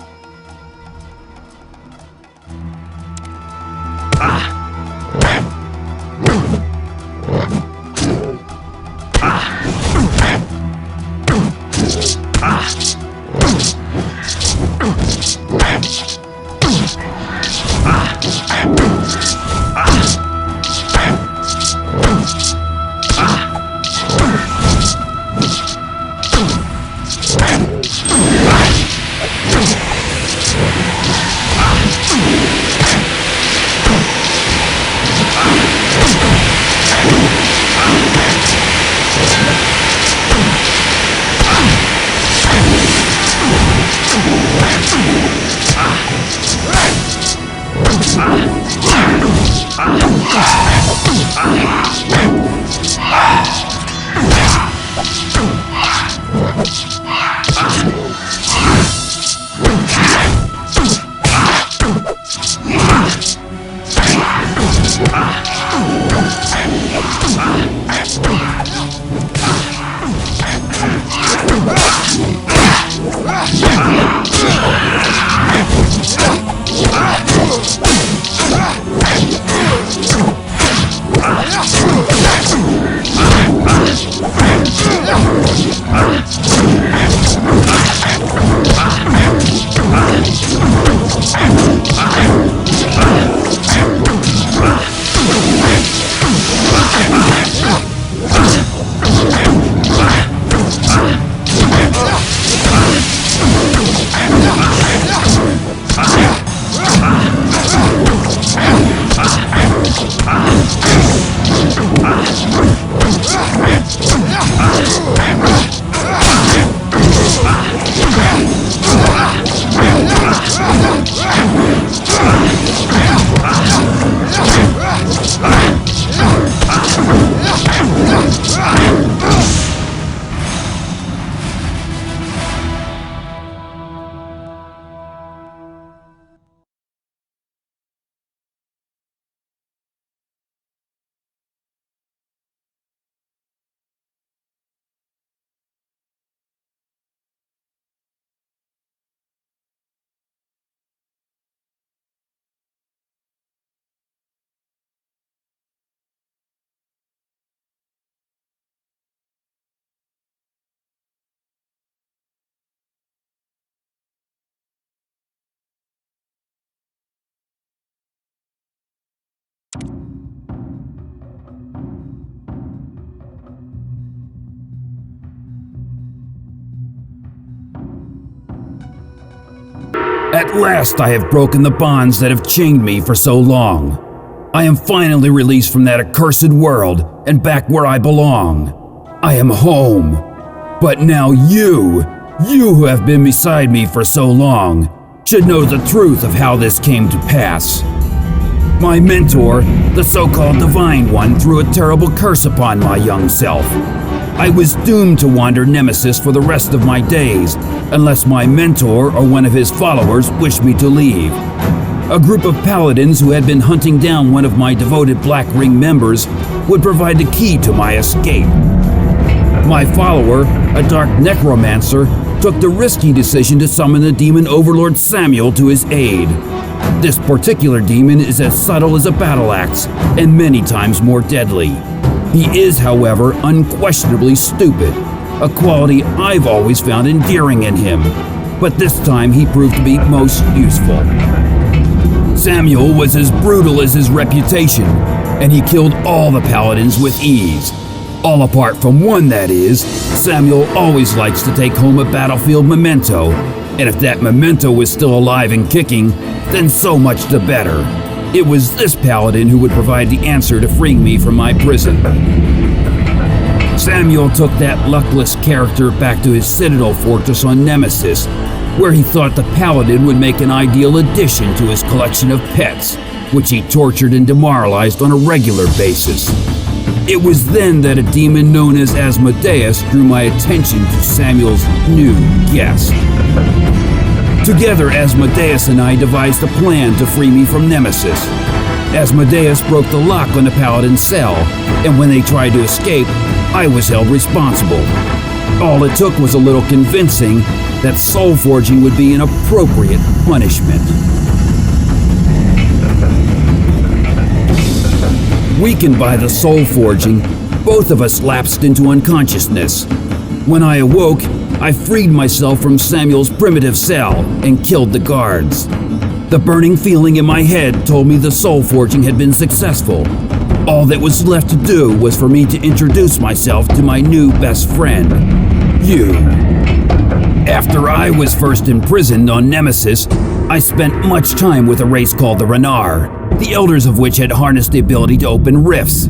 At last I have broken the bonds that have chained me for so long. I am finally released from that accursed world and back where I belong. I am home. But now you who have been beside me for so long, should know the truth of how this came to pass. My mentor, the so-called Divine One, threw a terrible curse upon my young self. I was doomed to wander Nemesis for the rest of my days, unless my mentor or one of his followers wished me to leave. A group of paladins who had been hunting down one of my devoted Black Ring members would provide the key to my escape. My follower, a dark necromancer, took the risky decision to summon the demon overlord Samuel to his aid. This particular demon is as subtle as a battle axe and many times more deadly. He is, however, unquestionably stupid, a quality I've always found endearing in him, but this time he proved to be most useful. Samuel was as brutal as his reputation, and he killed all the paladins with ease. All apart from one, that is. Samuel always likes to take home a battlefield memento, and if that memento was still alive and kicking, then so much the better. It was this paladin who would provide the answer to freeing me from my prison. Samuel took that luckless character back to his citadel fortress on Nemesis, where he thought the paladin would make an ideal addition to his collection of pets, which he tortured and demoralized on a regular basis. It was then that a demon known as Asmodeus drew my attention to Samuel's new guest. Together, Asmodeus and I devised a plan to free me from Nemesis. Asmodeus broke the lock on the paladin's cell, and when they tried to escape, I was held responsible. All it took was a little convincing that soul forging would be an appropriate punishment. Weakened by the soul forging, both of us lapsed into unconsciousness. When I awoke, I freed myself from Samuel's primitive cell and killed the guards. The burning feeling in my head told me the soul forging had been successful. All that was left to do was for me to introduce myself to my new best friend, you. After I was first imprisoned on Nemesis, I spent much time with a race called the Renar, the elders of which had harnessed the ability to open rifts.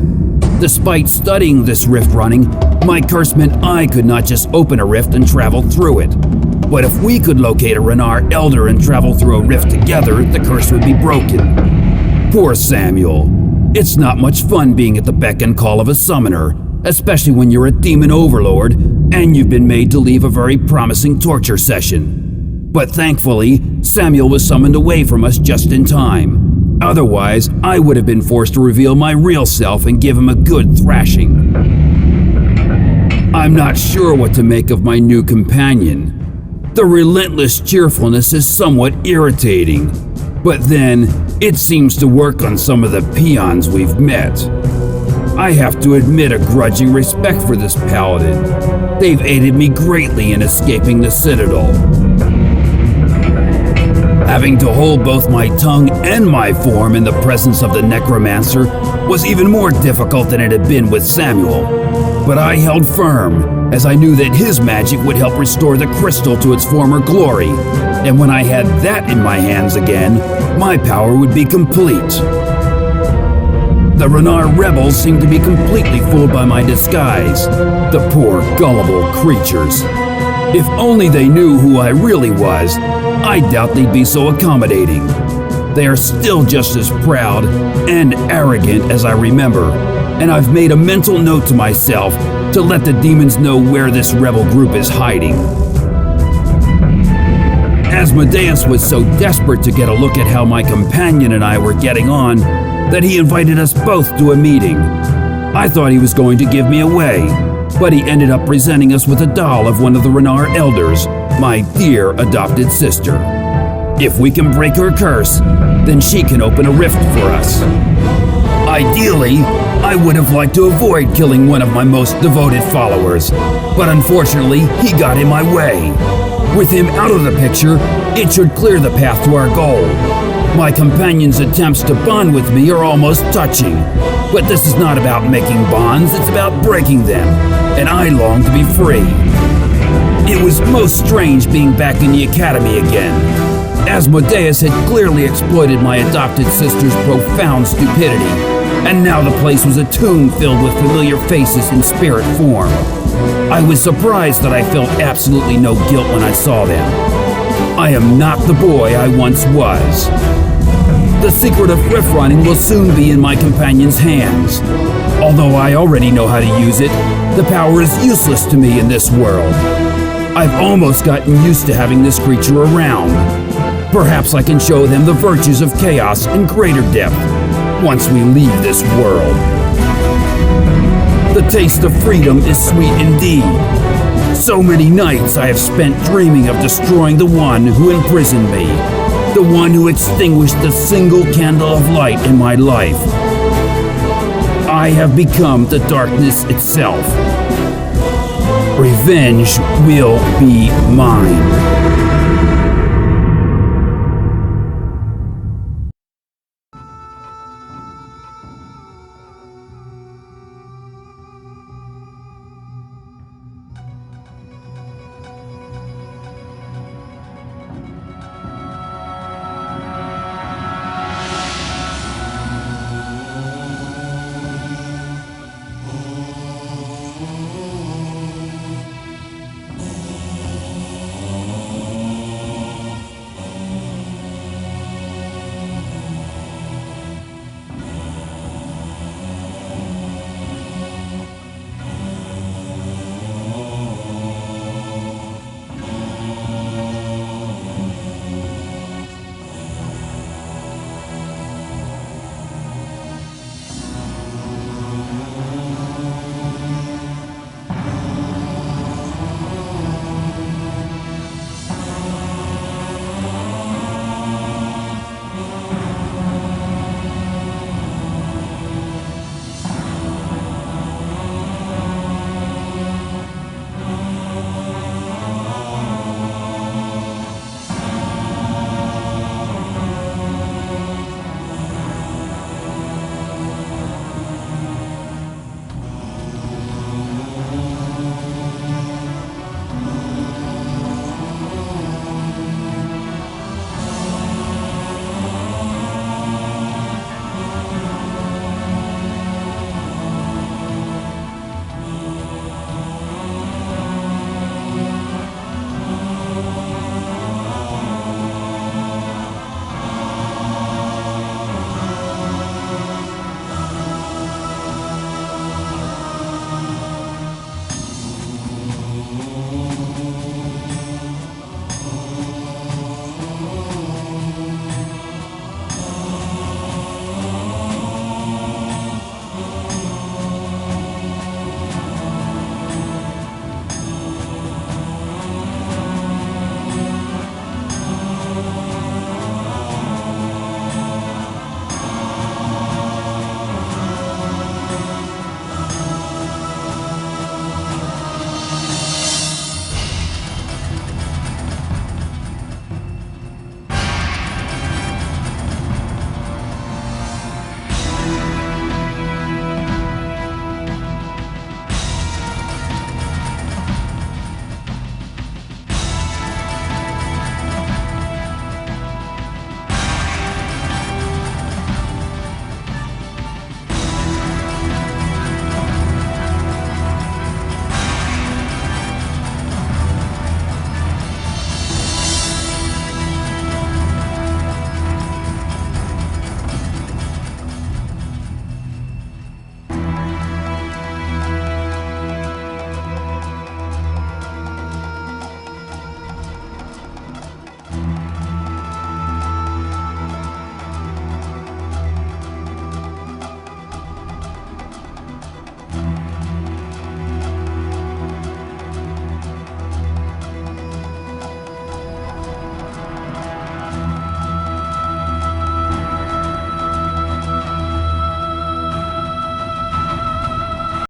Despite studying this rift running, my curse meant I could not just open a rift and travel through it. But if we could locate a Renar elder and travel through a rift together, the curse would be broken. Poor Samuel. It's not much fun being at the beck and call of a summoner, especially when you're a demon overlord and you've been made to leave a very promising torture session. But thankfully, Samuel was summoned away from us just in time. Otherwise, I would have been forced to reveal my real self and give him a good thrashing. I'm not sure what to make of my new companion. The relentless cheerfulness is somewhat irritating, but then it seems to work on some of the peons we've met. I have to admit a grudging respect for this paladin. They've aided me greatly in escaping the Citadel. Having to hold both my tongue and my form in the presence of the necromancer was even more difficult than it had been with Samuel. But I held firm, as I knew that his magic would help restore the crystal to its former glory, and when I had that in my hands again, my power would be complete. The Renar rebels seemed to be completely fooled by my disguise, the poor, gullible creatures. If only they knew who I really was, I doubt they'd be so accommodating. They are still just as proud and arrogant as I remember, and I've made a mental note to myself to let the demons know where this rebel group is hiding. Asmodeus was so desperate to get a look at how my companion and I were getting on that he invited us both to a meeting. I thought he was going to give me away, but he ended up presenting us with a doll of one of the Renar elders, my dear adopted sister. If we can break her curse, then she can open a rift for us. Ideally, I would have liked to avoid killing one of my most devoted followers, but unfortunately, he got in my way. With him out of the picture, it should clear the path to our goal. My companion's attempts to bond with me are almost touching, but this is not about making bonds, it's about breaking them, and I long to be free. It was most strange being back in the academy again. Asmodeus had clearly exploited my adopted sister's profound stupidity, and now the place was a tomb filled with familiar faces in spirit form. I was surprised that I felt absolutely no guilt when I saw them. I am not the boy I once was. The secret of rift running will soon be in my companion's hands. Although I already know how to use it, the power is useless to me in this world. I've almost gotten used to having this creature around. Perhaps I can show them the virtues of chaos in greater depth once we leave this world. The taste of freedom is sweet indeed. So many nights I have spent dreaming of destroying the one who imprisoned me, the one who extinguished the single candle of light in my life. I have become the darkness itself. Revenge will be mine.